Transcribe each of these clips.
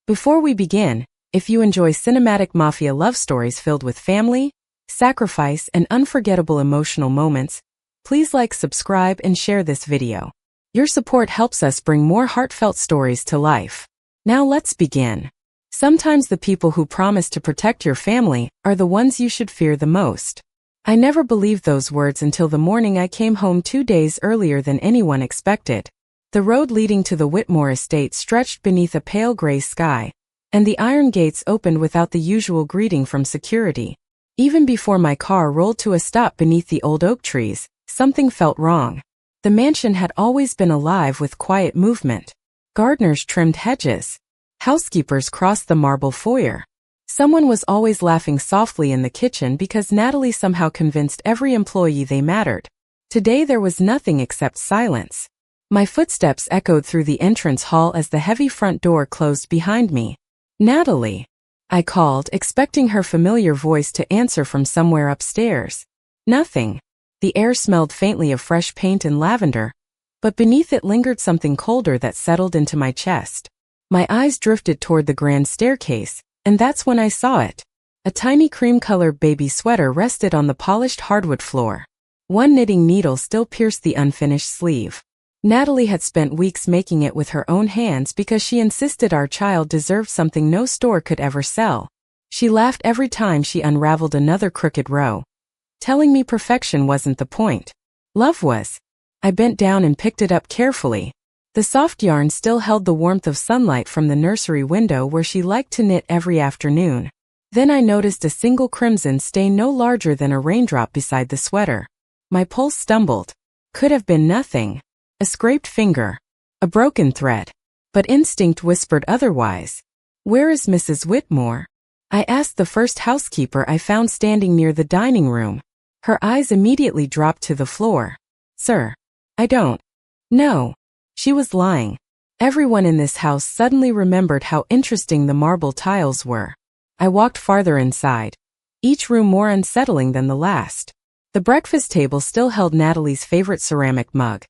Before we begin, if you enjoy cinematic mafia love stories filled with family, sacrifice, and unforgettable emotional moments, please like, subscribe, and share this video. Your support helps us bring more heartfelt stories to life. Now let's begin. Sometimes the people who promise to protect your family are the ones you should fear the most. I never believed those words until the morning I came home 2 days earlier than anyone expected. The road leading to the Whitmore estate stretched beneath a pale gray sky, and the iron gates opened without the usual greeting from security. Even before my car rolled to a stop beneath the old oak trees, something felt wrong. The mansion had always been alive with quiet movement. Gardeners trimmed hedges. Housekeepers crossed the marble foyer. Someone was always laughing softly in the kitchen because Natalie somehow convinced every employee they mattered. Today there was nothing except silence. My footsteps echoed through the entrance hall as the heavy front door closed behind me. "Natalie," I called, expecting her familiar voice to answer from somewhere upstairs. Nothing. The air smelled faintly of fresh paint and lavender, but beneath it lingered something colder that settled into my chest. My eyes drifted toward the grand staircase, and that's when I saw it. A tiny cream-colored baby sweater rested on the polished hardwood floor. One knitting needle still pierced the unfinished sleeve. Natalie had spent weeks making it with her own hands because she insisted our child deserved something no store could ever sell. She laughed every time she unraveled another crooked row, telling me perfection wasn't the point. Love was. I bent down and picked it up carefully. The soft yarn still held the warmth of sunlight from the nursery window where she liked to knit every afternoon. Then I noticed a single crimson stain no larger than a raindrop beside the sweater. My pulse stumbled. Could have been nothing. A scraped finger. A broken thread. But instinct whispered otherwise. "Where is Mrs. Whitmore?" I asked the first housekeeper I found standing near the dining room. Her eyes immediately dropped to the floor. "Sir, I don't know." She was lying. Everyone in this house suddenly remembered how interesting the marble tiles were. I walked farther inside, each room more unsettling than the last. The breakfast table still held Natalie's favorite ceramic mug.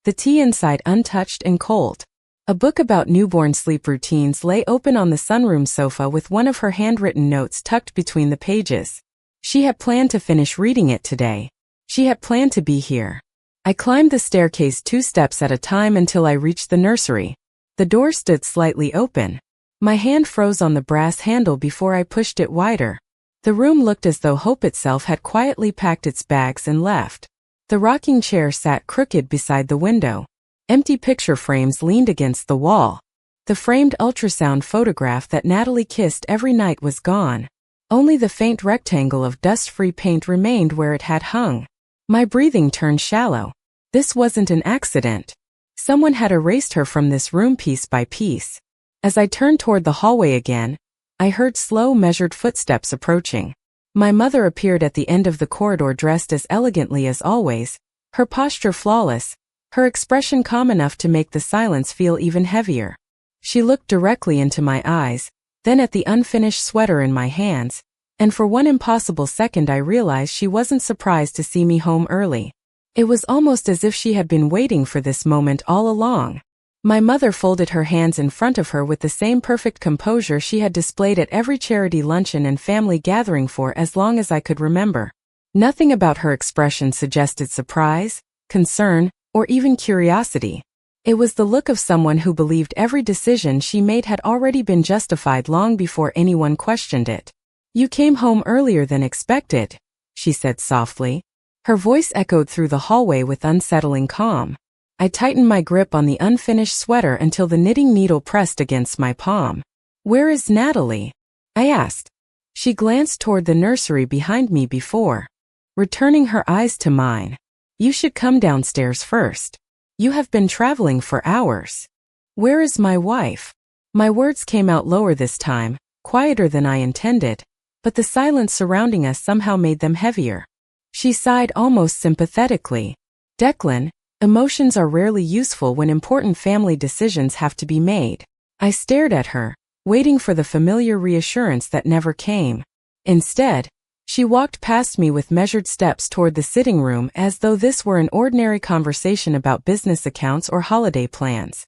The tea inside untouched and cold. A book about newborn sleep routines lay open on the sunroom sofa with one of her handwritten notes tucked between the pages. She had planned to finish reading it today. She had planned to be here. I climbed the staircase 2 steps at a time until I reached the nursery. The door stood slightly open. My hand froze on the brass handle before I pushed it wider. The room looked as though hope itself had quietly packed its bags and left. The rocking chair sat crooked beside the window. Empty picture frames leaned against the wall. The framed ultrasound photograph that Natalie kissed every night was gone. Only the faint rectangle of dust-free paint remained where it had hung. My breathing turned shallow. This wasn't an accident. Someone had erased her from this room piece by piece. As I turned toward the hallway again, I heard slow, measured footsteps approaching. My mother appeared at the end of the corridor dressed as elegantly as always, her posture flawless, her expression calm enough to make the silence feel even heavier. She looked directly into my eyes, then at the unfinished sweater in my hands, and for one impossible second I realized she wasn't surprised to see me home early. It was almost as if she had been waiting for this moment all along. My mother folded her hands in front of her with the same perfect composure she had displayed at every charity luncheon and family gathering for as long as I could remember. Nothing about her expression suggested surprise, concern, or even curiosity. It was the look of someone who believed every decision she made had already been justified long before anyone questioned it. "You came home earlier than expected," she said softly. Her voice echoed through the hallway with unsettling calm. I tightened my grip on the unfinished sweater until the knitting needle pressed against my palm. "Where is Natalie?" I asked. She glanced toward the nursery behind me before returning her eyes to mine. "You should come downstairs first. You have been traveling for hours." "Where is my wife?" My words came out lower this time, quieter than I intended, but the silence surrounding us somehow made them heavier. She sighed almost sympathetically. "Declan, emotions are rarely useful when important family decisions have to be made." I stared at her, waiting for the familiar reassurance that never came. Instead, she walked past me with measured steps toward the sitting room as though this were an ordinary conversation about business accounts or holiday plans.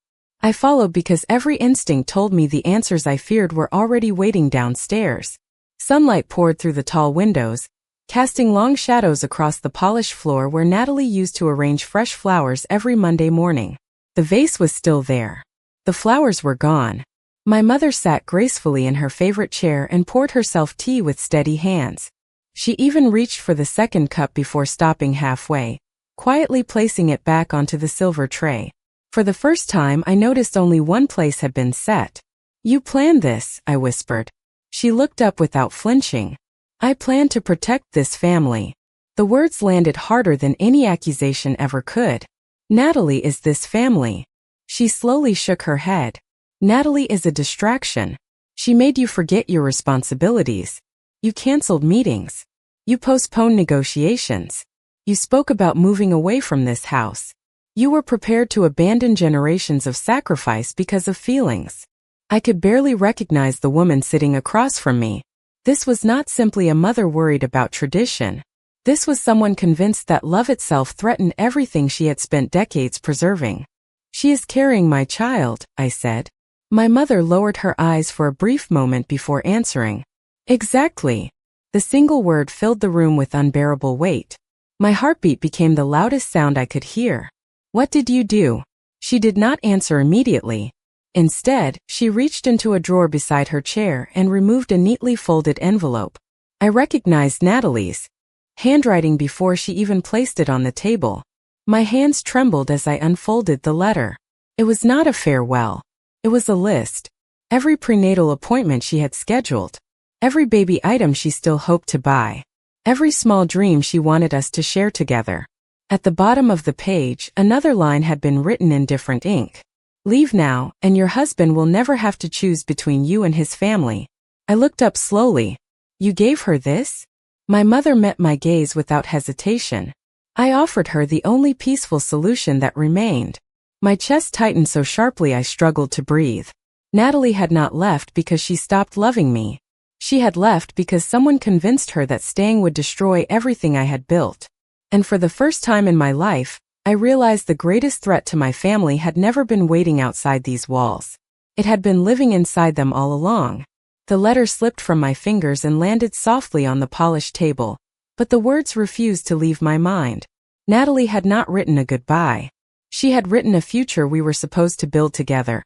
I followed because every instinct told me the answers I feared were already waiting downstairs. Sunlight poured through the tall windows, casting long shadows across the polished floor where Natalie used to arrange fresh flowers every Monday morning. The vase was still there. The flowers were gone. My mother sat gracefully in her favorite chair and poured herself tea with steady hands. She even reached for the second cup before stopping halfway, quietly placing it back onto the silver tray. For the first time, I noticed only one place had been set. "You planned this," I whispered. She looked up without flinching. "I plan to protect this family." The words landed harder than any accusation ever could. "Natalie is this family." She slowly shook her head. "Natalie is a distraction. She made you forget your responsibilities. You canceled meetings. You postponed negotiations. You spoke about moving away from this house. You were prepared to abandon generations of sacrifice because of feelings." I could barely recognize the woman sitting across from me. This was not simply a mother worried about tradition. This was someone convinced that love itself threatened everything she had spent decades preserving. "She is carrying my child," I said. My mother lowered her eyes for a brief moment before answering. "Exactly." The single word filled the room with unbearable weight. My heartbeat became the loudest sound I could hear. "What did you do?" She did not answer immediately. Instead, she reached into a drawer beside her chair and removed a neatly folded envelope. I recognized Natalie's handwriting before she even placed it on the table. My hands trembled as I unfolded the letter. It was not a farewell. It was a list. Every prenatal appointment she had scheduled. Every baby item she still hoped to buy. Every small dream she wanted us to share together. At the bottom of the page, another line had been written in different ink. "Leave now, and your husband will never have to choose between you and his family." I looked up slowly. "You gave her this?" My mother met my gaze without hesitation. I offered her the only peaceful solution that remained. My chest tightened so sharply I struggled to breathe. Natalie had not left because she stopped loving me. She had left because someone convinced her that staying would destroy everything I had built. And for the first time in my life, I realized the greatest threat to my family had never been waiting outside these walls. It had been living inside them all along. The letter slipped from my fingers and landed softly on the polished table, but the words refused to leave my mind. Natalie had not written a goodbye. She had written a future we were supposed to build together,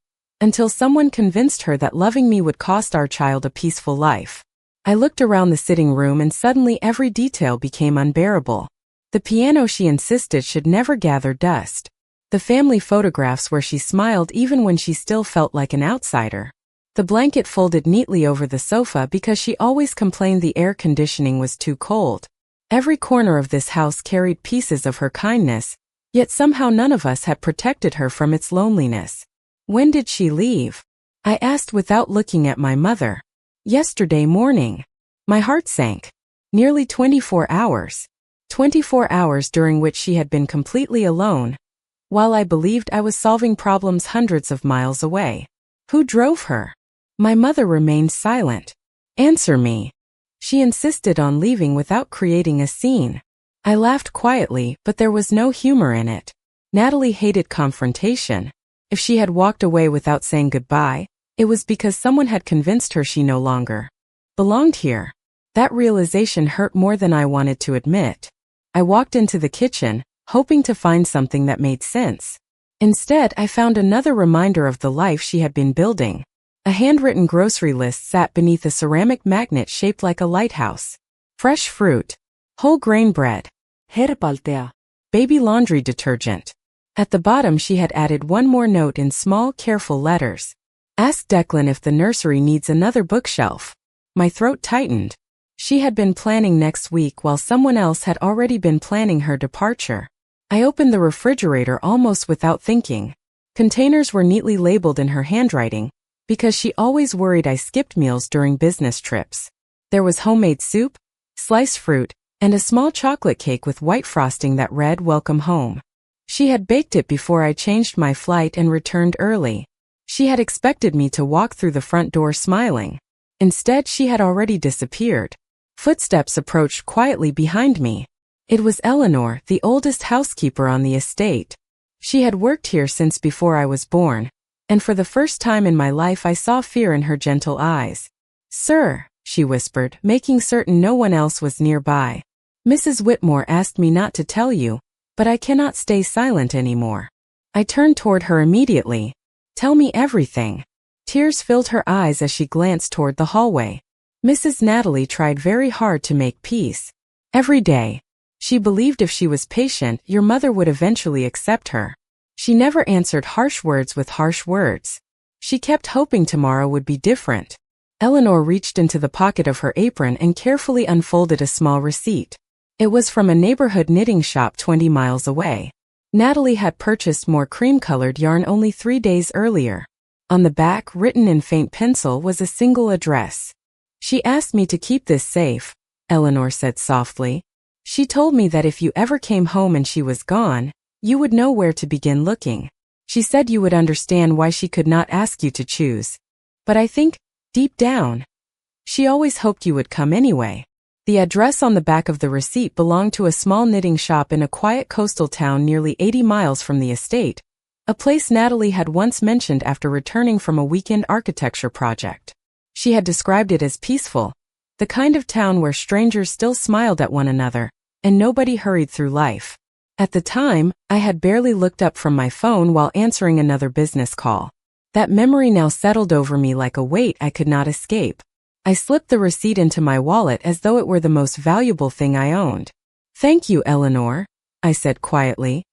until someone convinced her that loving me would cost our child a peaceful life. I looked around the sitting room and suddenly every detail became unbearable. The piano she insisted should never gather dust. The family photographs where she smiled even when she still felt like an outsider. The blanket folded neatly over the sofa because she always complained the air conditioning was too cold. Every corner of this house carried pieces of her kindness, yet somehow none of us had protected her from its loneliness. "When did she leave?" I asked without looking at my mother. "Yesterday morning." My heart sank. Nearly 24 hours. 24 hours during which she had been completely alone, while I believed I was solving problems hundreds of miles away. Who drove her? My mother remained silent. "Answer me." She insisted on leaving without creating a scene. I laughed quietly, but there was no humor in it. Natalie hated confrontation. If she had walked away without saying goodbye, it was because someone had convinced her she no longer belonged here. That realization hurt more than I wanted to admit. I walked into the kitchen, hoping to find something that made sense. Instead, I found another reminder of the life she had been building. A handwritten grocery list sat beneath a ceramic magnet shaped like a lighthouse. Fresh fruit, whole grain bread, heartfelt, baby laundry detergent. At the bottom she had added one more note in small, careful letters. "Ask Declan if the nursery needs another bookshelf." My throat tightened. She had been planning next week while someone else had already been planning her departure. I opened the refrigerator almost without thinking. Containers were neatly labeled in her handwriting, because she always worried I skipped meals during business trips. There was homemade soup, sliced fruit, and a small chocolate cake with white frosting that read "Welcome Home." She had baked it before I changed my flight and returned early. She had expected me to walk through the front door smiling. Instead, she had already disappeared. Footsteps approached quietly behind me. It was Eleanor, the oldest housekeeper on the estate. She had worked here since before I was born, and for the first time in my life I saw fear in her gentle eyes. "Sir," she whispered, making certain no one else was nearby. "Mrs. Whitmore asked me not to tell you, but I cannot stay silent anymore." I turned toward her immediately. "Tell me everything." Tears filled her eyes as she glanced toward the hallway. Mrs. Natalie tried very hard to make peace. Every day. She believed if she was patient, your mother would eventually accept her. She never answered harsh words with harsh words. She kept hoping tomorrow would be different. Eleanor reached into the pocket of her apron and carefully unfolded a small receipt. It was from a neighborhood knitting shop 20 miles away. Natalie had purchased more cream-colored yarn only 3 days earlier. On the back, written in faint pencil, was a single address. "She asked me to keep this safe," Eleanor said softly. "She told me that if you ever came home and she was gone, you would know where to begin looking. She said you would understand why she could not ask you to choose. But I think, deep down, she always hoped you would come anyway." The address on the back of the receipt belonged to a small knitting shop in a quiet coastal town nearly 80 miles from the estate, a place Natalie had once mentioned after returning from a weekend architecture project. She had described it as peaceful, the kind of town where strangers still smiled at one another, and nobody hurried through life. At the time, I had barely looked up from my phone while answering another business call. That memory now settled over me like a weight I could not escape. I slipped the receipt into my wallet as though it were the most valuable thing I owned. "Thank you, Eleanor," I said quietly.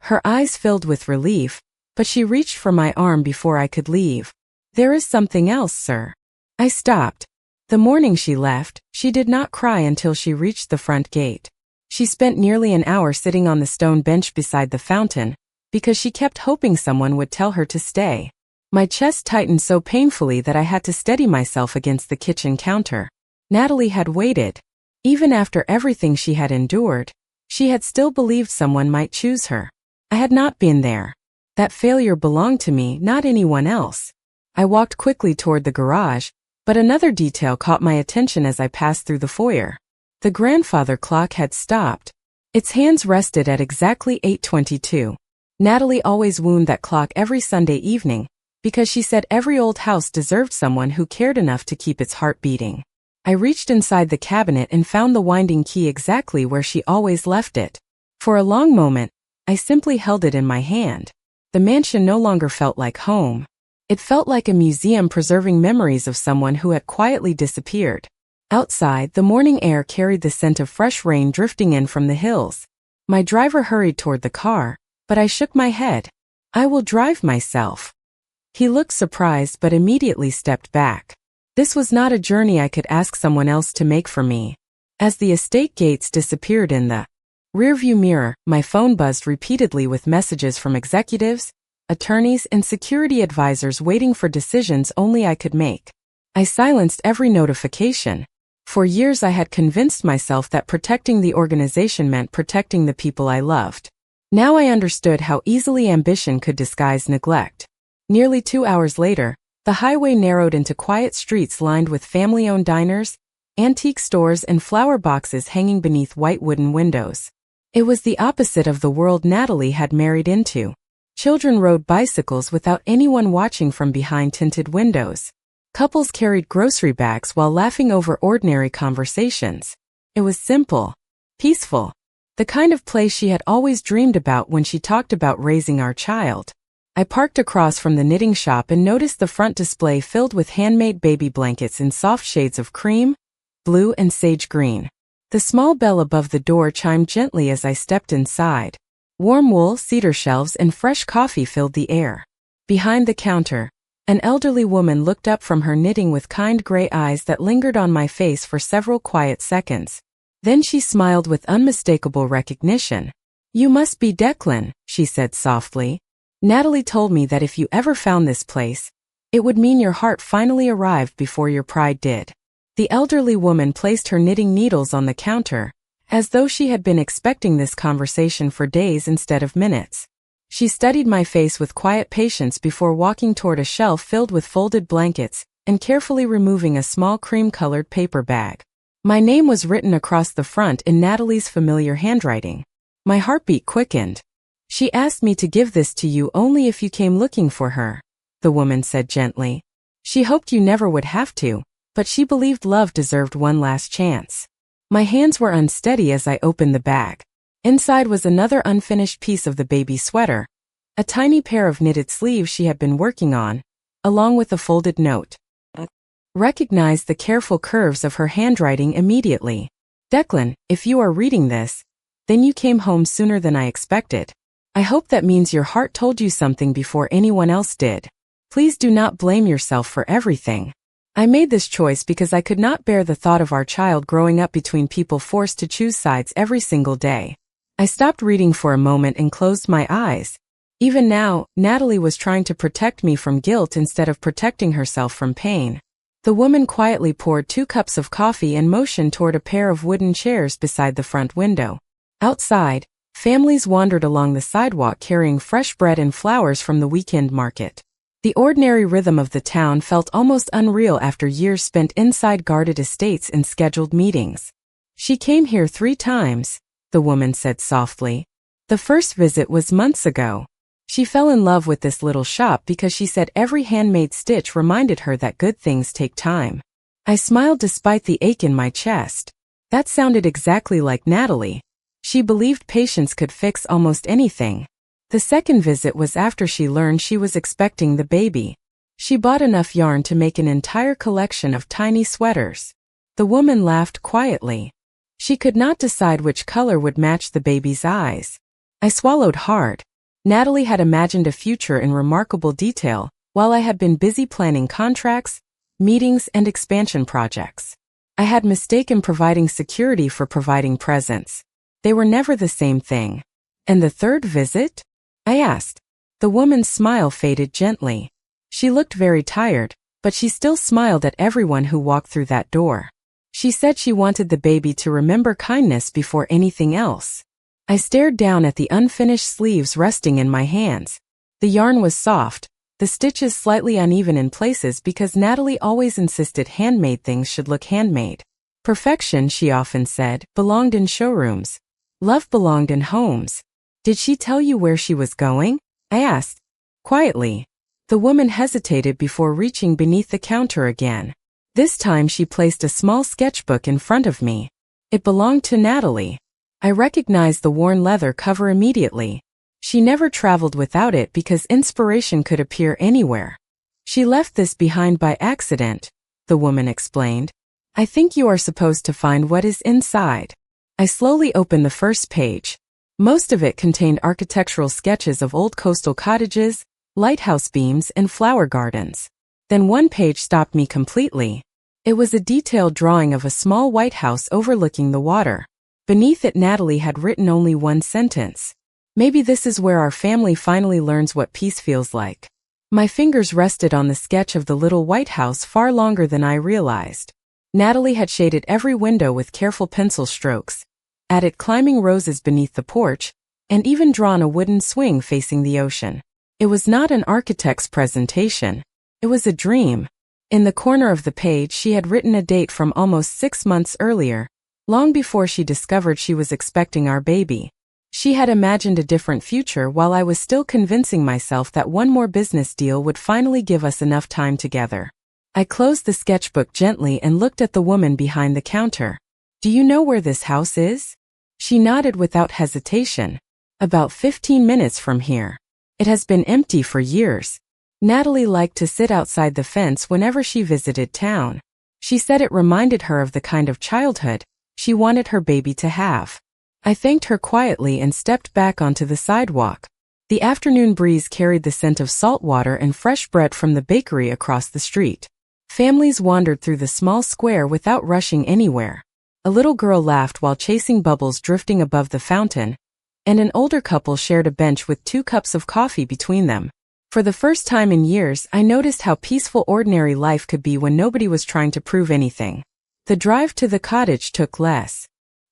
Her eyes filled with relief, but she reached for my arm before I could leave. "There is something else, sir." I stopped. The morning she left, she did not cry until she reached the front gate. She spent nearly an hour sitting on the stone bench beside the fountain, because she kept hoping someone would tell her to stay. My chest tightened so painfully that I had to steady myself against the kitchen counter. Natalie had waited. Even after everything she had endured, she had still believed someone might choose her. I had not been there. That failure belonged to me, not anyone else. I walked quickly toward the garage, but another detail caught my attention as I passed through the foyer. The grandfather clock had stopped. Its hands rested at exactly 8:22. Natalie always wound that clock every Sunday evening, because she said every old house deserved someone who cared enough to keep its heart beating. I reached inside the cabinet and found the winding key exactly where she always left it. For a long moment, I simply held it in my hand. The mansion no longer felt like home. It felt like a museum preserving memories of someone who had quietly disappeared. Outside, the morning air carried the scent of fresh rain drifting in from the hills. My driver hurried toward the car, but I shook my head. "I will drive myself." He looked surprised but immediately stepped back. This was not a journey I could ask someone else to make for me. As the estate gates disappeared in the rearview mirror, my phone buzzed repeatedly with messages from executives, attorneys, and security advisors waiting for decisions only I could make. I silenced every notification. For years I had convinced myself that protecting the organization meant protecting the people I loved. Now I understood how easily ambition could disguise neglect. Nearly 2 hours later, the highway narrowed into quiet streets lined with family-owned diners, antique stores, and flower boxes hanging beneath white wooden windows. It was the opposite of the world Natalie had married into. Children rode bicycles without anyone watching from behind tinted windows. Couples carried grocery bags while laughing over ordinary conversations. It was simple, peaceful, the kind of place she had always dreamed about when she talked about raising our child. I parked across from the knitting shop and noticed the front display filled with handmade baby blankets in soft shades of cream, blue, and sage green. The small bell above the door chimed gently as I stepped inside. Warm wool, cedar shelves, and fresh coffee filled the air. Behind the counter, an elderly woman looked up from her knitting with kind gray eyes that lingered on my face for several quiet seconds. Then she smiled with unmistakable recognition. "You must be Declan," she said softly. "Natalie told me that if you ever found this place, it would mean your heart finally arrived before your pride did." The elderly woman placed her knitting needles on the counter, as though she had been expecting this conversation for days instead of minutes. She studied my face with quiet patience before walking toward a shelf filled with folded blankets and carefully removing a small cream-colored paper bag. My name was written across the front in Natalie's familiar handwriting. My heartbeat quickened. "She asked me to give this to you only if you came looking for her," the woman said gently. She hoped you never would have to, but she believed love deserved one last chance. My hands were unsteady as I opened the bag. Inside was another unfinished piece of the baby sweater, a tiny pair of knitted sleeves she had been working on, along with a folded note. Recognized the careful curves of her handwriting immediately. Declan, if you are reading this, then you came home sooner than I expected. I hope that means your heart told you something before anyone else did. Please do not blame yourself for everything. I made this choice because I could not bear the thought of our child growing up between people forced to choose sides every single day. I stopped reading for a moment and closed my eyes. Even now, Natalie was trying to protect me from guilt instead of protecting herself from pain. The woman quietly poured 2 cups of coffee and motioned toward a pair of wooden chairs beside the front window. Outside, families wandered along the sidewalk carrying fresh bread and flowers from the weekend market. The ordinary rhythm of the town felt almost unreal after years spent inside guarded estates and scheduled meetings. She came here 3 times, the woman said softly. The first visit was months ago. She fell in love with this little shop because she said every handmade stitch reminded her that good things take time. I smiled despite the ache in my chest. That sounded exactly like Natalie. She believed patience could fix almost anything. The second visit was after she learned she was expecting the baby. She bought enough yarn to make an entire collection of tiny sweaters. The woman laughed quietly. She could not decide which color would match the baby's eyes. I swallowed hard. Natalie had imagined a future in remarkable detail, while I had been busy planning contracts, meetings, and expansion projects. I had mistaken providing security for providing presents. They were never the same thing. And the third visit? I asked. The woman's smile faded gently. She looked very tired, but she still smiled at everyone who walked through that door. She said she wanted the baby to remember kindness before anything else. I stared down at the unfinished sleeves resting in my hands. The yarn was soft, the stitches slightly uneven in places because Natalie always insisted handmade things should look handmade. Perfection, she often said, belonged in showrooms. Love belonged in homes. Did she tell you where she was going? I asked. Quietly. The woman hesitated before reaching beneath the counter again. This time she placed a small sketchbook in front of me. It belonged to Natalie. I recognized the worn leather cover immediately. She never traveled without it because inspiration could appear anywhere. She left this behind by accident, the woman explained. I think you are supposed to find what is inside. I slowly opened the first page. Most of it contained architectural sketches of old coastal cottages, lighthouse beams, and flower gardens. Then one page stopped me completely. It was a detailed drawing of a small white house overlooking the water. Beneath it, Natalie had written only one sentence. Maybe this is where our family finally learns what peace feels like. My fingers rested on the sketch of the little white house far longer than I realized. Natalie had shaded every window with careful pencil strokes, added climbing roses beneath the porch, and even drawn a wooden swing facing the ocean. It was not an architect's presentation. It was a dream. In the corner of the page, she had written a date from almost 6 months earlier, long before she discovered she was expecting our baby. She had imagined a different future while I was still convincing myself that one more business deal would finally give us enough time together. I closed the sketchbook gently and looked at the woman behind the counter. Do you know where this house is? She nodded without hesitation. About 15 minutes from here. It has been empty for years. Natalie liked to sit outside the fence whenever she visited town. She said it reminded her of the kind of childhood she wanted her baby to have. I thanked her quietly and stepped back onto the sidewalk. The afternoon breeze carried the scent of salt water and fresh bread from the bakery across the street. Families wandered through the small square without rushing anywhere. A little girl laughed while chasing bubbles drifting above the fountain, and an older couple shared a bench with 2 cups of coffee between them. For the first time in years, I noticed how peaceful ordinary life could be when nobody was trying to prove anything. The drive to the cottage took less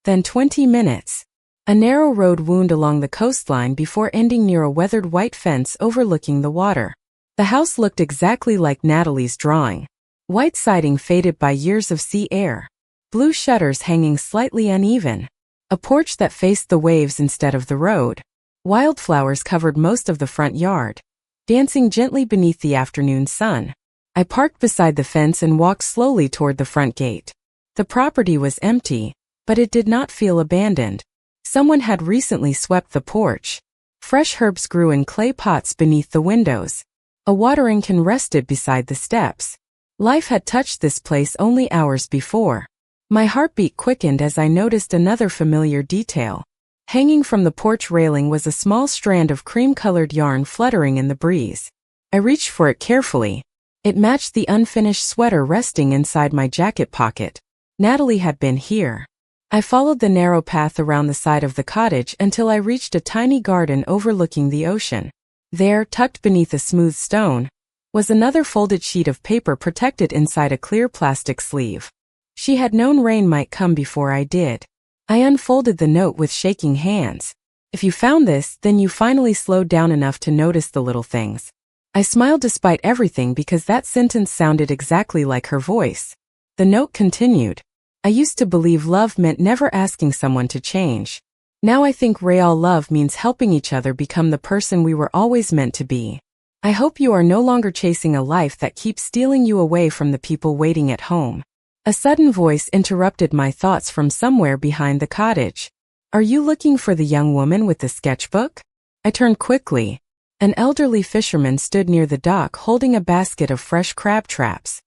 than 20 minutes. A narrow road wound along the coastline before ending near a weathered white fence overlooking the water. The house looked exactly like Natalie's drawing. White siding faded by years of sea air. Blue shutters hanging slightly uneven. A porch that faced the waves instead of the road. Wildflowers covered most of the front yard. dancing gently beneath the afternoon sun. I parked beside the fence and walked slowly toward the front gate. The property was empty, but it did not feel abandoned. Someone had recently swept the porch. Fresh herbs grew in clay pots beneath the windows. A watering can rested beside the steps. Life had touched this place only hours before. My heartbeat quickened as I noticed another familiar detail. Hanging from the porch railing was a small strand of cream-colored yarn fluttering in the breeze. I reached for it carefully. It matched the unfinished sweater resting inside my jacket pocket. Natalie had been here. I followed the narrow path around the side of the cottage until I reached a tiny garden overlooking the ocean. There, tucked beneath a smooth stone, was another folded sheet of paper protected inside a clear plastic sleeve. She had known rain might come before I did. I unfolded the note with shaking hands. If you found this, then you finally slowed down enough to notice the little things. I smiled despite everything because that sentence sounded exactly like her voice. The note continued. I used to believe love meant never asking someone to change. Now I think real love means helping each other become the person we were always meant to be. I hope you are no longer chasing a life that keeps stealing you away from the people waiting at home. A sudden voice interrupted my thoughts from somewhere behind the cottage. Are you looking for the young woman with the sketchbook? I turned quickly. An elderly fisherman stood near the dock holding a basket of fresh crab traps.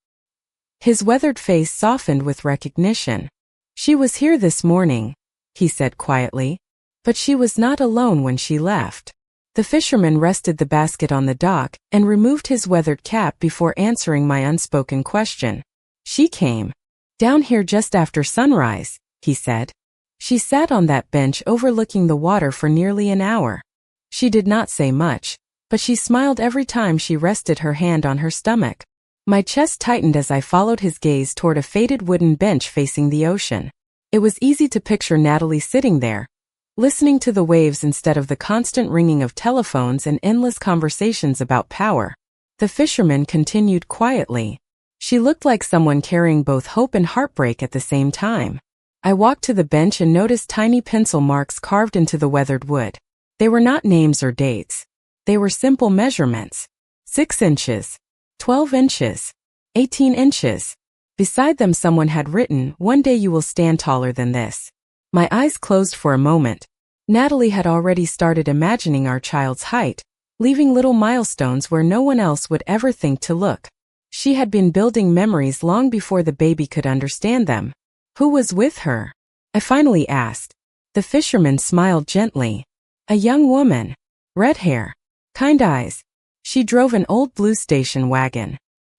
His weathered face softened with recognition. She was here this morning, he said quietly. But she was not alone when she left. The fisherman rested the basket on the dock and removed his weathered cap before answering my unspoken question. She came down here just after sunrise, he said. She sat on that bench overlooking the water for nearly an hour. She did not say much, but she smiled every time she rested her hand on her stomach. My chest tightened as I followed his gaze toward a faded wooden bench facing the ocean. It was easy to picture Natalie sitting there, listening to the waves instead of the constant ringing of telephones and endless conversations about power. The fisherman continued quietly. She looked like someone carrying both hope and heartbreak at the same time. I walked to the bench and noticed tiny pencil marks carved into the weathered wood. They were not names or dates. They were simple measurements. 6 inches, 12 inches, 18 inches. Beside them someone had written, "One day you will stand taller than this." My eyes closed for a moment. Natalie had already started imagining our child's height, leaving little milestones where no one else would ever think to look. She had been building memories long before the baby could understand them. Who was with her? I finally asked. The fisherman smiled gently. A young woman. Red hair. Kind eyes. She drove an old blue station wagon.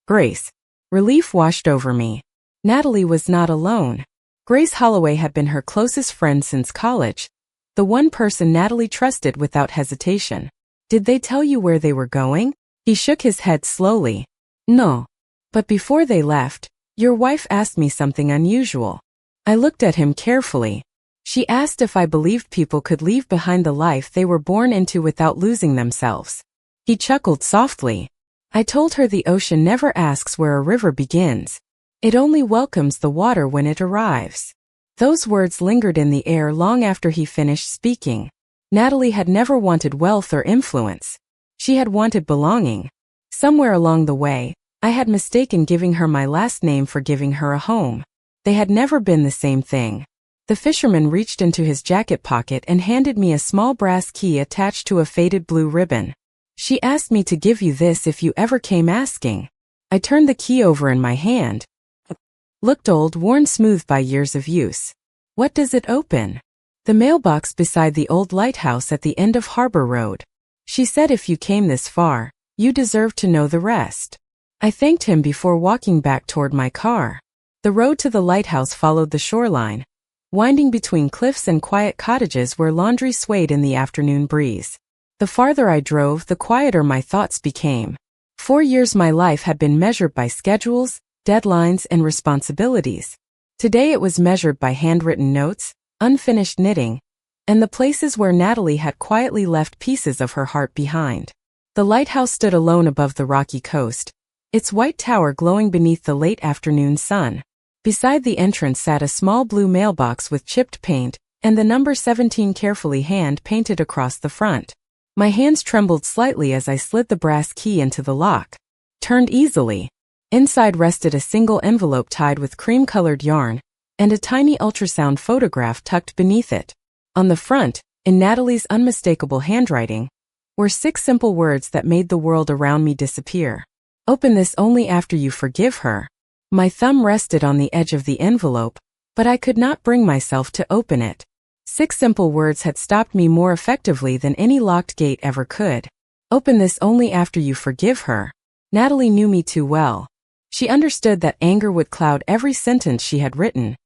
Grace. Relief washed over me. Natalie was not alone. Grace Holloway had been her closest friend since college, the one person Natalie trusted without hesitation. Did they tell you where they were going? He shook his head slowly. No. But before they left, your wife asked me something unusual. I looked at him carefully. She asked if I believed people could leave behind the life they were born into without losing themselves. He chuckled softly. I told her the ocean never asks where a river begins. It only welcomes the water when it arrives. Those words lingered in the air long after he finished speaking. Natalie had never wanted wealth or influence. She had wanted belonging. Somewhere along the way, I had mistaken giving her my last name for giving her a home. They had never been the same thing. The fisherman reached into his jacket pocket and handed me a small brass key attached to a faded blue ribbon. She asked me to give you this if you ever came asking. I turned the key over in my hand. Looked old, worn smooth by years of use. What does it open? The mailbox beside the old lighthouse at the end of Harbor Road. She said if you came this far, you deserve to know the rest. I thanked him before walking back toward my car. The road to the lighthouse followed the shoreline, winding between cliffs and quiet cottages where laundry swayed in the afternoon breeze. The farther I drove, the quieter my thoughts became. 4 years my life had been measured by schedules, deadlines, and responsibilities. Today it was measured by handwritten notes, unfinished knitting, and the places where Natalie had quietly left pieces of her heart behind. The lighthouse stood alone above the rocky coast, its white tower glowing beneath the late afternoon sun. Beside the entrance sat a small blue mailbox with chipped paint, and the number 17 carefully hand-painted across the front. My hands trembled slightly as I slid the brass key into the lock. Turned easily. Inside rested a single envelope tied with cream-colored yarn, and a tiny ultrasound photograph tucked beneath it. On the front, in Natalie's unmistakable handwriting, were 6 simple words that made the world around me disappear. Open this only after you forgive her. My thumb rested on the edge of the envelope, but I could not bring myself to open it. 6 simple words had stopped me more effectively than any locked gate ever could. Open this only after you forgive her. Natalie knew me too well. She understood that anger would cloud every sentence she had written,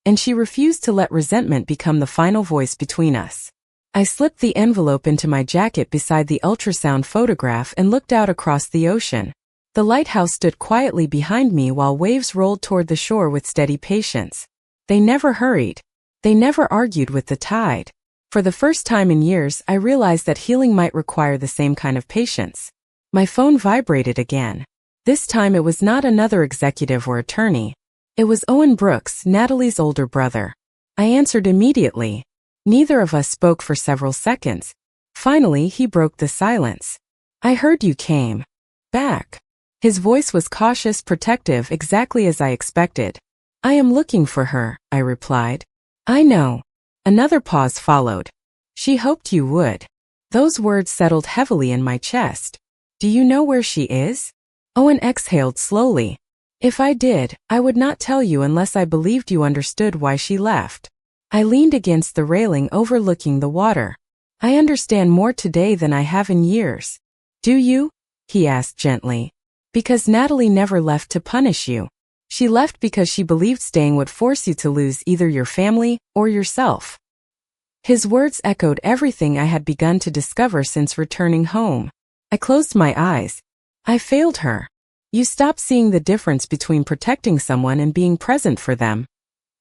and she refused to let resentment become the final voice between us. I slipped the envelope into my jacket beside the ultrasound photograph and looked out across the ocean. The lighthouse stood quietly behind me while waves rolled toward the shore with steady patience. They never hurried. They never argued with the tide. For the first time in years, I realized that healing might require the same kind of patience. My phone vibrated again. This time it was not another executive or attorney. It was Owen Brooks, Natalie's older brother. I answered immediately. Neither of us spoke for several seconds. Finally, he broke the silence. I heard you came back. His voice was cautious, protective, exactly as I expected. I am looking for her, I replied. I know. Another pause followed. She hoped you would. Those words settled heavily in my chest. Do you know where she is? Owen exhaled slowly. If I did, I would not tell you unless I believed you understood why she left. I leaned against the railing overlooking the water. I understand more today than I have in years. Do you? He asked gently. Because Natalie never left to punish you. She left because she believed staying would force you to lose either your family or yourself. His words echoed everything I had begun to discover since returning home. I closed my eyes. I failed her. You stopped seeing the difference between protecting someone and being present for them.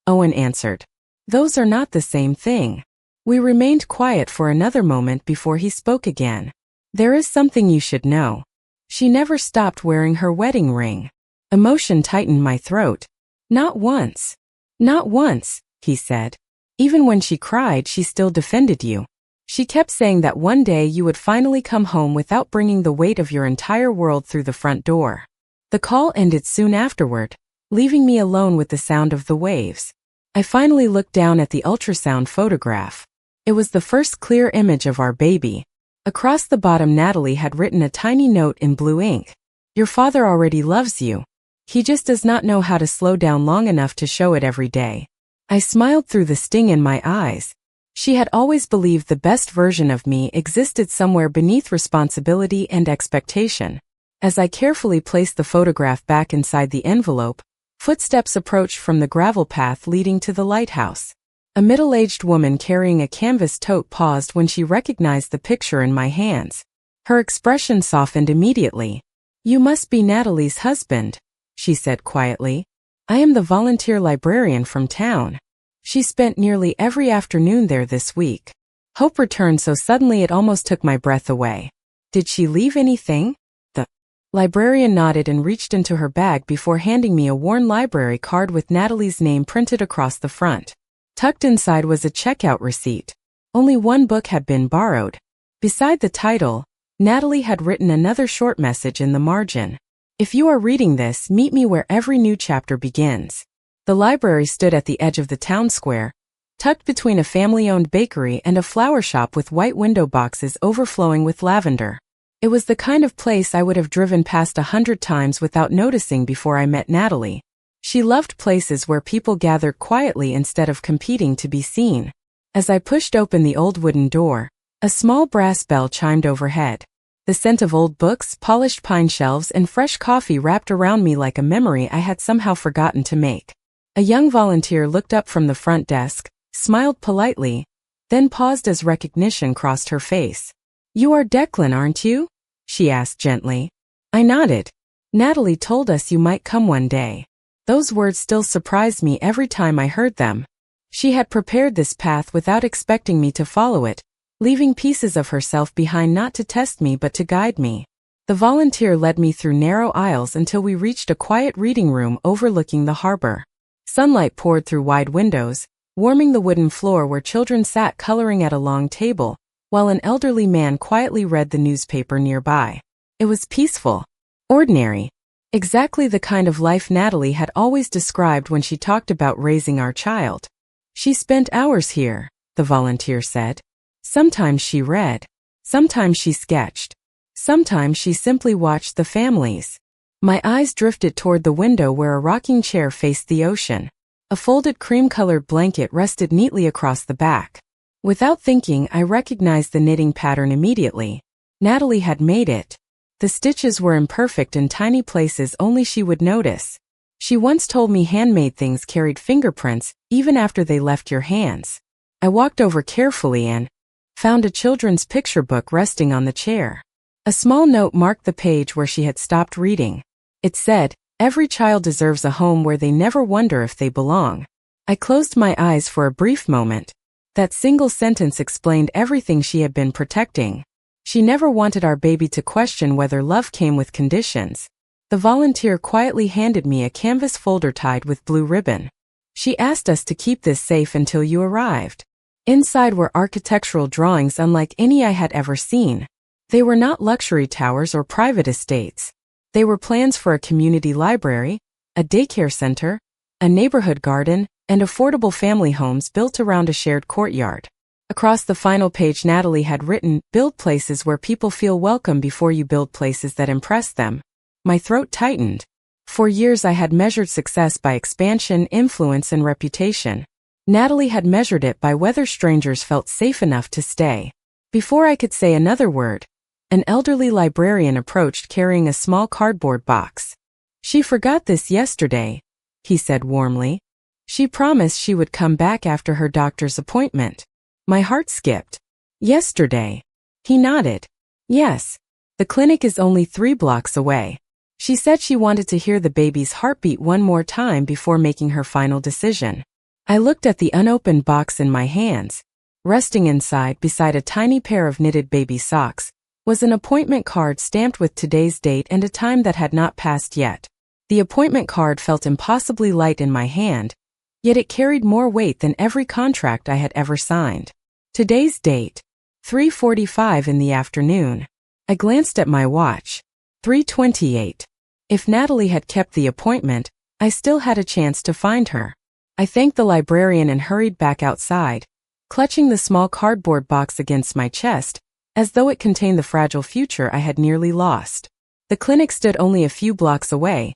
Owen answered. Those are not the same thing. We remained quiet for another moment before he spoke again. There is something you should know. She never stopped wearing her wedding ring. Emotion tightened my throat. Not once. Not once, he said. Even when she cried, she still defended you. She kept saying that one day you would finally come home without bringing the weight of your entire world through the front door. The call ended soon afterward, leaving me alone with the sound of the waves. I finally looked down at the ultrasound photograph. It was the first clear image of our baby. Across the bottom, Natalie had written a tiny note in blue ink. Your father already loves you. He just does not know how to slow down long enough to show it every day. I smiled through the sting in my eyes. She had always believed the best version of me existed somewhere beneath responsibility and expectation. As I carefully placed the photograph back inside the envelope, footsteps approached from the gravel path leading to the lighthouse. A middle-aged woman carrying a canvas tote paused when she recognized the picture in my hands. Her expression softened immediately. You must be Natalie's husband, she said quietly. I am the volunteer librarian from town. She spent nearly every afternoon there this week. Hope returned so suddenly it almost took my breath away. Did she leave anything? The librarian nodded and reached into her bag before handing me a worn library card with Natalie's name printed across the front. Tucked inside was a checkout receipt. Only one book had been borrowed. Beside the title, Natalie had written another short message in the margin. If you are reading this, meet me where every new chapter begins. The library stood at the edge of the town square, tucked between a family-owned bakery and a flower shop with white window boxes overflowing with lavender. It was the kind of place I would have driven past 100 times without noticing before I met Natalie. She loved places where people gathered quietly instead of competing to be seen. As I pushed open the old wooden door, a small brass bell chimed overhead. The scent of old books, polished pine shelves, and fresh coffee wrapped around me like a memory I had somehow forgotten to make. A young volunteer looked up from the front desk, smiled politely, then paused as recognition crossed her face. You are Declan, aren't you? She asked gently. I nodded. Natalie told us you might come one day. Those words still surprised me every time I heard them. She had prepared this path without expecting me to follow it, leaving pieces of herself behind not to test me but to guide me. The volunteer led me through narrow aisles until we reached a quiet reading room overlooking the harbor. Sunlight poured through wide windows, warming the wooden floor where children sat coloring at a long table, while an elderly man quietly read the newspaper nearby. It was peaceful, ordinary, exactly the kind of life Natalie had always described when she talked about raising our child. She spent hours here, the volunteer said. Sometimes she read, sometimes she sketched, sometimes she simply watched the families. My eyes drifted toward the window where a rocking chair faced the ocean. A folded cream-colored blanket rested neatly across the back. Without thinking, I recognized the knitting pattern immediately. Natalie had made it. The stitches were imperfect in tiny places only she would notice. She once told me handmade things carried fingerprints, even after they left your hands. I walked over carefully and found a children's picture book resting on the chair. A small note marked the page where she had stopped reading. It said, "Every child deserves a home where they never wonder if they belong." I closed my eyes for a brief moment. That single sentence explained everything she had been protecting. She never wanted our baby to question whether love came with conditions. The volunteer quietly handed me a canvas folder tied with blue ribbon. She asked us to keep this safe until you arrived. Inside were architectural drawings unlike any I had ever seen. They were not luxury towers or private estates. They were plans for a community library, a daycare center, a neighborhood garden, and affordable family homes built around a shared courtyard. Across the final page Natalie had written, "Build places where people feel welcome before you build places that impress them." My throat tightened. For years I had measured success by expansion, influence, and reputation. Natalie had measured it by whether strangers felt safe enough to stay. Before I could say another word, an elderly librarian approached carrying a small cardboard box. "She forgot this yesterday," he said warmly. "She promised she would come back after her doctor's appointment." My heart skipped. "Yesterday?" He nodded. "Yes. The clinic is only 3 blocks away. She said she wanted to hear the baby's heartbeat one more time before making her final decision." I looked at the unopened box in my hands. Resting inside, beside a tiny pair of knitted baby socks, was an appointment card stamped with today's date and a time that had not passed yet. The appointment card felt impossibly light in my hand, yet it carried more weight than every contract I had ever signed. Today's date, 3:45 in the afternoon. I glanced at my watch. 3:28. If Natalie had kept the appointment, I still had a chance to find her. I thanked the librarian and hurried back outside, clutching the small cardboard box against my chest, as though it contained the fragile future I had nearly lost. The clinic stood only a few blocks away,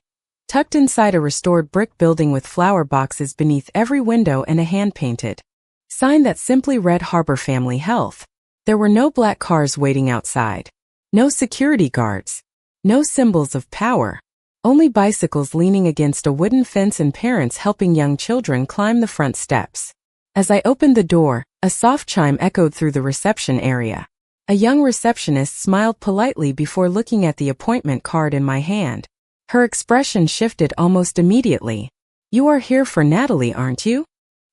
tucked inside a restored brick building with flower boxes beneath every window and a hand-painted sign that simply read Harbor Family Health. There were no black cars waiting outside, no security guards, no symbols of power, only bicycles leaning against a wooden fence and parents helping young children climb the front steps. As I opened the door, a soft chime echoed through the reception area. A young receptionist smiled politely before looking at the appointment card in my hand. Her expression shifted almost immediately. "You are here for Natalie, aren't you?"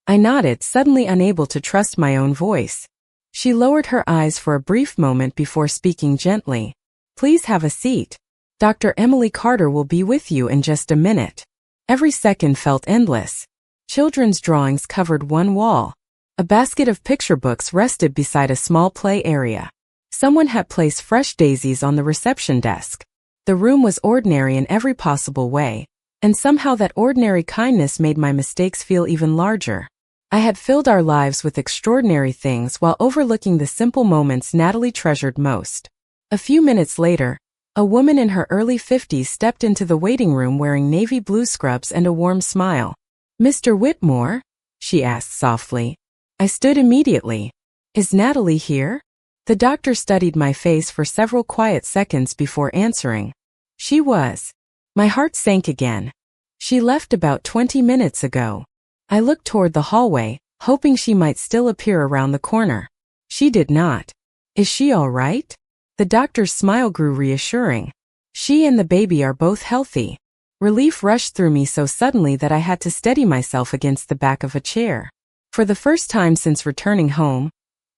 I nodded, suddenly unable to trust my own voice. She lowered her eyes for a brief moment before speaking gently. "Please have a seat. Dr. Emily Carter will be with you in just a minute." Every second felt endless. Children's drawings covered one wall. A basket of picture books rested beside a small play area. Someone had placed fresh daisies on the reception desk. The room was ordinary in every possible way, and somehow that ordinary kindness made my mistakes feel even larger. I had filled our lives with extraordinary things while overlooking the simple moments Natalie treasured most. A few minutes later, a woman in her early 50s stepped into the waiting room wearing navy blue scrubs and a warm smile. "Mr. Whitmore?" she asked softly. I stood immediately. "Is Natalie here?" The doctor studied my face for several quiet seconds before answering. "She was." My heart sank again. "She left about 20 minutes ago." I looked toward the hallway, hoping she might still appear around the corner. She did not. "Is she all right?" The doctor's smile grew reassuring. "She and the baby are both healthy." Relief rushed through me so suddenly that I had to steady myself against the back of a chair. For the first time since returning home,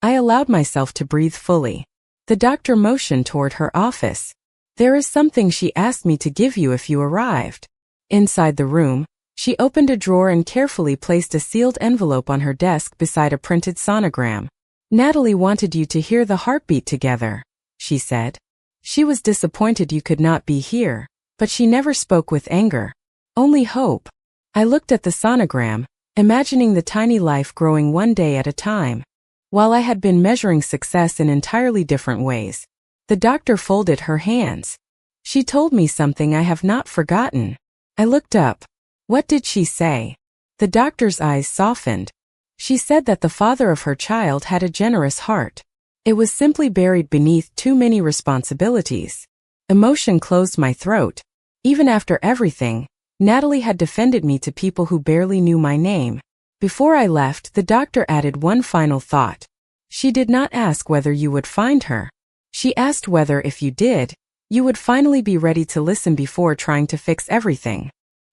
I allowed myself to breathe fully. The doctor motioned toward her office. "There is something she asked me to give you if you arrived." Inside the room, she opened a drawer and carefully placed a sealed envelope on her desk beside a printed sonogram. Natalie wanted you to hear the heartbeat together, she said. She was disappointed you could not be here, but she never spoke with anger. Only hope. I looked at the sonogram, imagining the tiny life growing one day at a time. While I had been measuring success in entirely different ways, the doctor folded her hands. She told me something I have not forgotten. I looked up. What did she say? The doctor's eyes softened. She said that the father of her child had a generous heart. It was simply buried beneath too many responsibilities. Emotion closed my throat. Even after everything, Natalie had defended me to people who barely knew my name. Before I left, the doctor added one final thought. She did not ask whether you would find her. She asked whether, if you did, you would finally be ready to listen before trying to fix everything.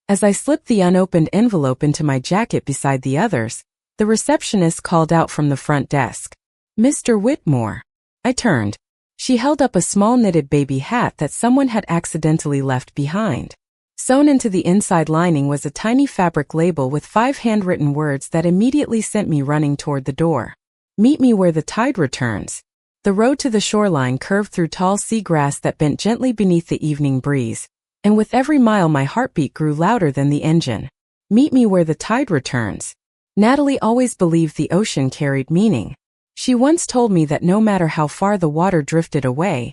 As I slipped the unopened envelope into my jacket beside the others, the receptionist called out from the front desk. Mr. Whitmore. I turned. She held up a small knitted baby hat that someone had accidentally left behind. Sewn into the inside lining was a tiny fabric label with 5 handwritten words that immediately sent me running toward the door. Meet me where the tide returns. The road to the shoreline curved through tall seagrass that bent gently beneath the evening breeze, and with every mile my heartbeat grew louder than the engine. Meet me where the tide returns. Natalie always believed the ocean carried meaning. She once told me that no matter how far the water drifted away,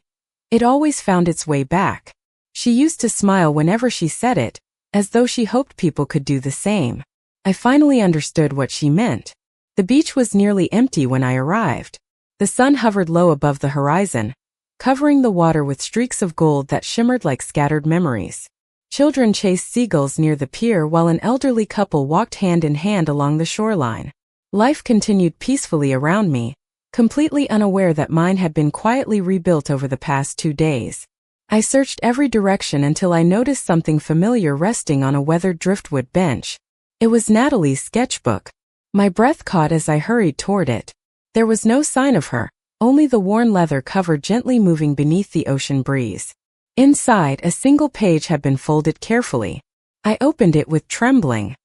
it always found its way back. She used to smile whenever she said it, as though she hoped people could do the same. I finally understood what she meant. The beach was nearly empty when I arrived. The sun hovered low above the horizon, covering the water with streaks of gold that shimmered like scattered memories. Children chased seagulls near the pier while an elderly couple walked hand in hand along the shoreline. Life continued peacefully around me, completely unaware that mine had been quietly rebuilt over the past 2 days. I searched every direction until I noticed something familiar resting on a weathered driftwood bench. It was Natalie's sketchbook. My breath caught as I hurried toward it. There was no sign of her, only the worn leather cover gently moving beneath the ocean breeze. Inside, a single page had been folded carefully. I opened it with trembling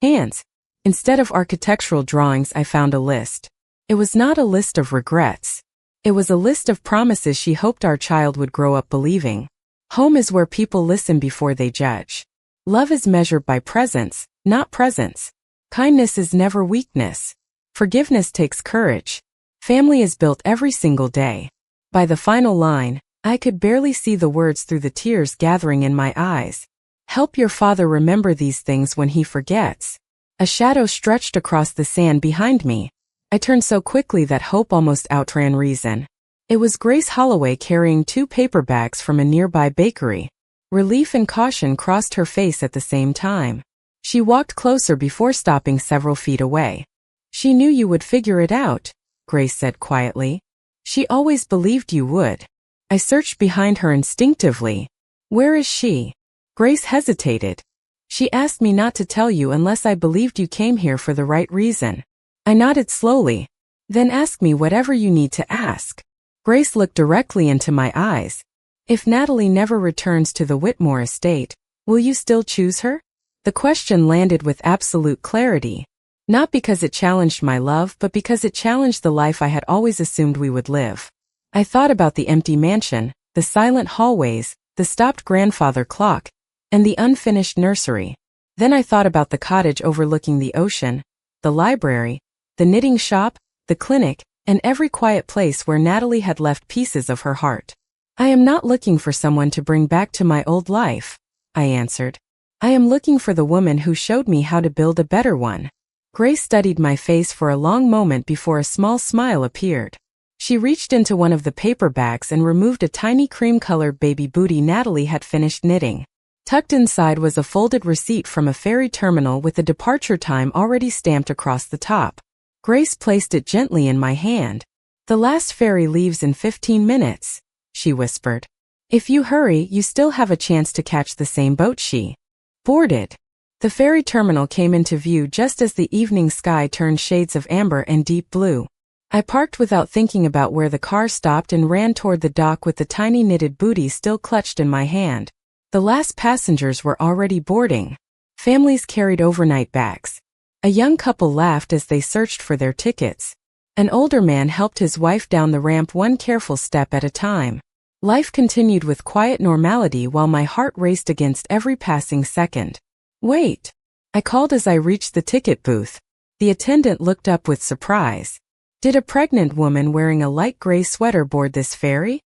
hands. Instead of architectural drawings, I found a list. It was not a list of regrets. It was a list of promises she hoped our child would grow up believing. Home is where people listen before they judge. Love is measured by presence, not presence. Kindness is never weakness. Forgiveness takes courage. Family is built every single day. By the final line, I could barely see the words through the tears gathering in my eyes. Help your father remember these things when he forgets. A shadow stretched across the sand behind me. I turned so quickly that hope almost outran reason. It was Grace Holloway carrying 2 paper bags from a nearby bakery. Relief and caution crossed her face at the same time. She walked closer before stopping several feet away. She knew you would figure it out, Grace said quietly. She always believed you would. I searched behind her instinctively. Where is she? Grace hesitated. She asked me not to tell you unless I believed you came here for the right reason. I nodded slowly. Then ask me whatever you need to ask. Grace looked directly into my eyes. If Natalie never returns to the Whitmore estate, will you still choose her? The question landed with absolute clarity. Not because it challenged my love, but because it challenged the life I had always assumed we would live. I thought about the empty mansion, the silent hallways, the stopped grandfather clock, and the unfinished nursery. Then I thought about the cottage overlooking the ocean, the library, the knitting shop, the clinic, and every quiet place where Natalie had left pieces of her heart. I am not looking for someone to bring back to my old life, I answered. I am looking for the woman who showed me how to build a better one. Grace studied my face for a long moment before a small smile appeared. She reached into one of the paper bags and removed a tiny cream-colored baby bootie Natalie had finished knitting. Tucked inside was a folded receipt from a ferry terminal with the departure time already stamped across the top. Grace placed it gently in my hand. The last ferry leaves in 15 minutes, she whispered. If you hurry, you still have a chance to catch the same boat she boarded. The ferry terminal came into view just as the evening sky turned shades of amber and deep blue. I parked without thinking about where the car stopped and ran toward the dock with the tiny knitted bootie still clutched in my hand. The last passengers were already boarding. Families carried overnight bags. A young couple laughed as they searched for their tickets. An older man helped his wife down the ramp one careful step at a time. Life continued with quiet normality while my heart raced against every passing second. "Wait," I called as I reached the ticket booth. The attendant looked up with surprise. "Did a pregnant woman wearing a light gray sweater board this ferry?"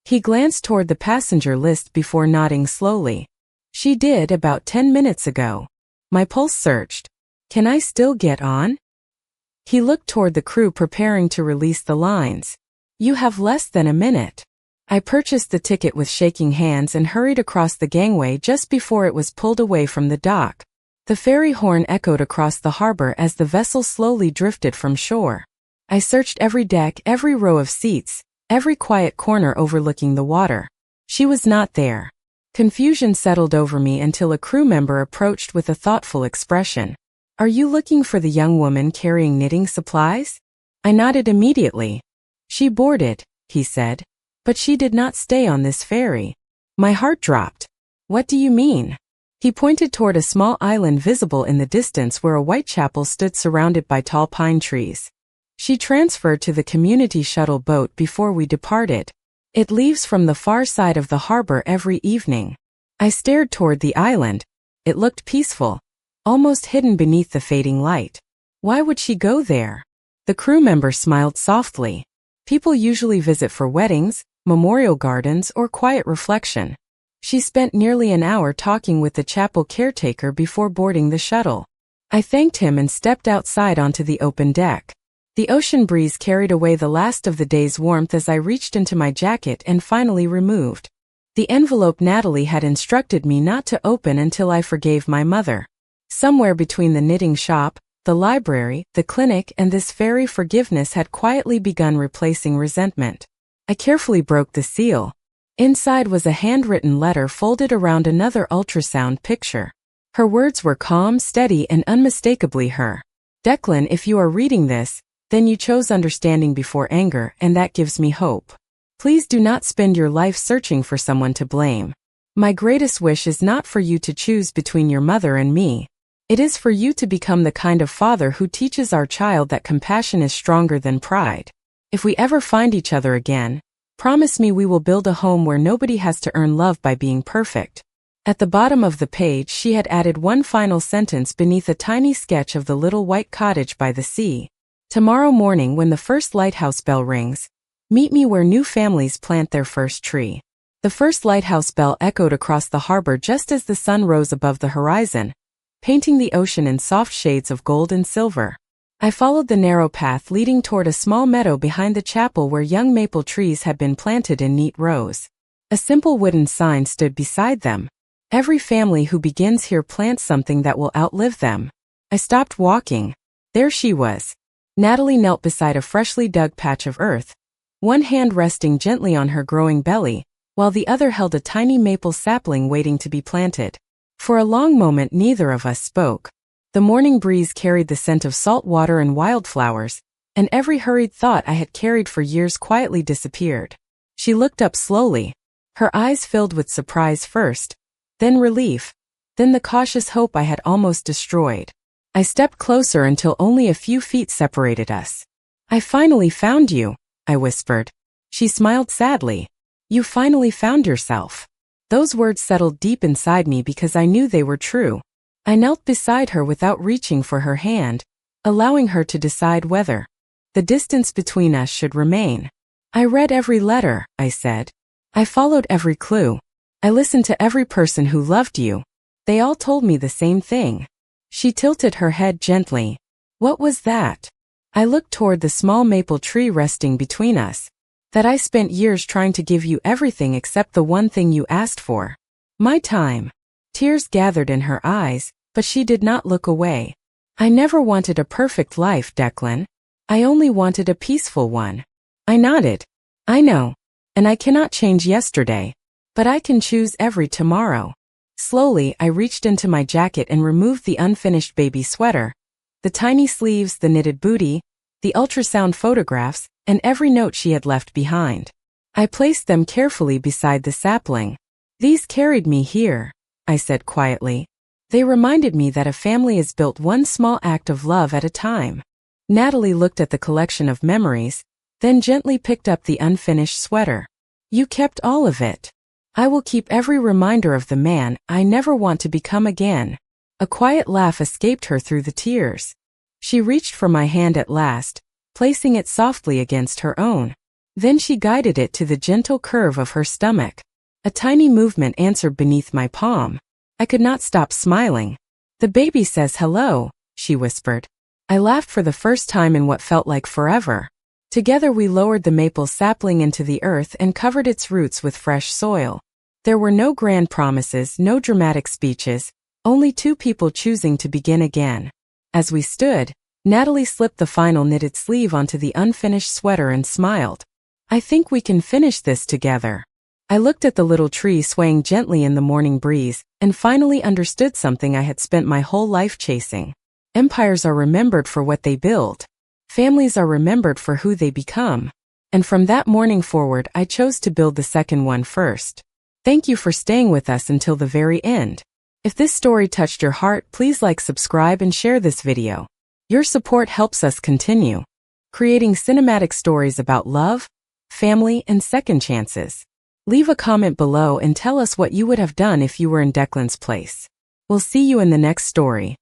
He glanced toward the passenger list before nodding slowly. "She did about 10 minutes ago." My pulse surged. "Can I still get on?" He looked toward the crew preparing to release the lines. "You have less than a minute." I purchased the ticket with shaking hands and hurried across the gangway just before it was pulled away from the dock. The ferry horn echoed across the harbor as the vessel slowly drifted from shore. I searched every deck, every row of seats, every quiet corner overlooking the water. She was not there. Confusion settled over me until a crew member approached with a thoughtful expression. "Are you looking for the young woman carrying knitting supplies?" I nodded immediately. "She boarded," he said. "But she did not stay on this ferry." My heart dropped. "What do you mean?" He pointed toward a small island visible in the distance where a white chapel stood surrounded by tall pine trees. "She transferred to the community shuttle boat before we departed. It leaves from the far side of the harbor every evening." I stared toward the island. It looked peaceful, almost hidden beneath the fading light. "Why would she go there?" The crew member smiled softly. "People usually visit for weddings, memorial gardens, or quiet reflection." She spent nearly an hour talking with the chapel caretaker before boarding the shuttle. I thanked him and stepped outside onto the open deck. The ocean breeze carried away the last of the day's warmth as I reached into my jacket and finally removed the envelope Natalie had instructed me not to open until I forgave my mother. Somewhere between the knitting shop, the library, the clinic, and this ferry, forgiveness had quietly begun replacing resentment. I carefully broke the seal. Inside was a handwritten letter folded around another ultrasound picture. Her words were calm, steady, and unmistakably her. "Declan, if you are reading this, then you chose understanding before anger, and that gives me hope. Please do not spend your life searching for someone to blame. My greatest wish is not for you to choose between your mother and me. It is for you to become the kind of father who teaches our child that compassion is stronger than pride. If we ever find each other again, promise me we will build a home where nobody has to earn love by being perfect." At the bottom of the page she had added one final sentence beneath a tiny sketch of the little white cottage by the sea. "Tomorrow morning when the first lighthouse bell rings, meet me where new families plant their first tree." The first lighthouse bell echoed across the harbor just as the sun rose above the horizon, painting the ocean in soft shades of gold and silver. I followed the narrow path leading toward a small meadow behind the chapel where young maple trees had been planted in neat rows. A simple wooden sign stood beside them. "Every family who begins here plants something that will outlive them." I stopped walking. There she was. Natalie knelt beside a freshly dug patch of earth, one hand resting gently on her growing belly, while the other held a tiny maple sapling waiting to be planted. For a long moment neither of us spoke. The morning breeze carried the scent of salt water and wildflowers, and every hurried thought I had carried for years quietly disappeared. She looked up slowly. Her eyes filled with surprise first, then relief, then the cautious hope I had almost destroyed. I stepped closer until only a few feet separated us. "I finally found you," I whispered. She smiled sadly. "You finally found yourself." Those words settled deep inside me because I knew they were true. I knelt beside her without reaching for her hand, allowing her to decide whether the distance between us should remain. "I read every letter," I said. "I followed every clue. I listened to every person who loved you. They all told me the same thing." She tilted her head gently. "What was that?" I looked toward the small maple tree resting between us. "That I spent years trying to give you everything except the one thing you asked for. My time." Tears gathered in her eyes, but she did not look away. "I never wanted a perfect life, Declan. I only wanted a peaceful one." I nodded. "I know. And I cannot change yesterday. But I can choose every tomorrow." Slowly, I reached into my jacket and removed the unfinished baby sweater, the tiny sleeves, the knitted bootie, the ultrasound photographs, and every note she had left behind. I placed them carefully beside the sapling. "These carried me here," I said quietly. "They reminded me that a family is built one small act of love at a time." Natalie looked at the collection of memories, then gently picked up the unfinished sweater. You kept all of it. I will keep every reminder of the man I never want to become again. A quiet laugh escaped her through the tears. She reached for my hand at last, placing it softly against her own. Then she guided it to the gentle curve of her stomach. A tiny movement answered beneath my palm. I could not stop smiling. The baby says hello, she whispered. I laughed for the first time in what felt like forever. Together we lowered the maple sapling into the earth and covered its roots with fresh soil. There were no grand promises, no dramatic speeches, only two people choosing to begin again. As we stood, Natalie slipped the final knitted sleeve onto the unfinished sweater and smiled. I think we can finish this together. I looked at the little tree swaying gently in the morning breeze and finally understood something I had spent my whole life chasing. Empires are remembered for what they build. Families are remembered for who they become. And from that morning forward, I chose to build the second one first. Thank you for staying with us until the very end. If this story touched your heart, please like, subscribe, and share this video. Your support helps us continue creating cinematic stories about love, family, and second chances. Leave a comment below and tell us what you would have done if you were in Declan's place. We'll see you in the next story.